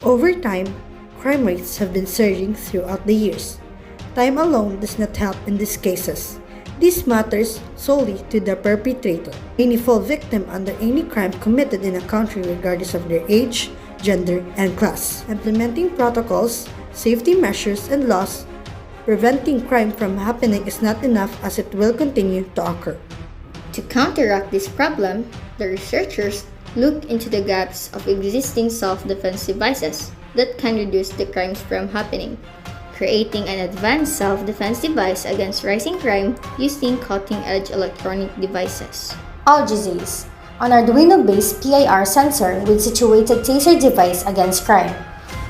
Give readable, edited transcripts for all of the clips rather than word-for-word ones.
Over time, crime rates have been surging throughout the years. Time alone does not help in these cases. This matters solely to the perpetrator. Any fall victim under any crime committed in a country regardless of their age, gender, and class. Implementing protocols, safety measures, and laws preventing crime from happening is not enough as it will continue to occur. To counteract this problem, the researchers looked into the gaps of existing self-defense devices that can reduce the crimes from happening, creating an advanced self-defense device against rising crime using cutting-edge electronic devices. ALGIZACE, an Arduino-based PIR sensor with situated Taser device against crime.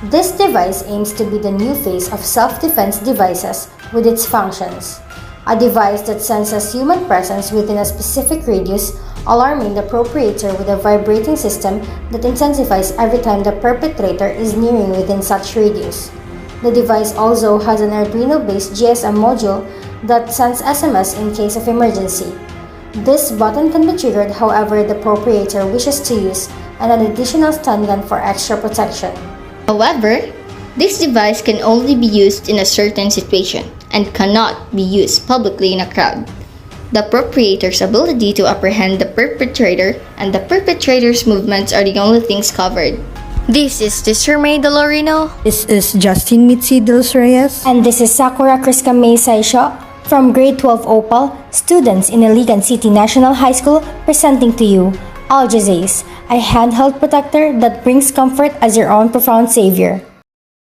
This device aims to be the new face of self-defense devices with its functions. A device that senses human presence within a specific radius, alarming the perpetrator with a vibrating system that intensifies every time the perpetrator is nearing within such radius. The device also has an Arduino-based GSM module that sends SMS in case of emergency. This button can be triggered however the perpetrator wishes to use, and an additional stun gun for extra protection. However, this device can only be used in a certain situation and cannot be used publicly in a crowd. The perpetrator's ability to apprehend the perpetrator and the perpetrator's movements are the only things covered. This is Taser May Delorino. This is Justin Mitzi Dos Reyes. And this is Sakura Kriska May Saisho from Grade 12 Opal, students in Iligan City National High School, presenting to you ALGIZACE, a handheld protector that brings comfort as your own profound savior.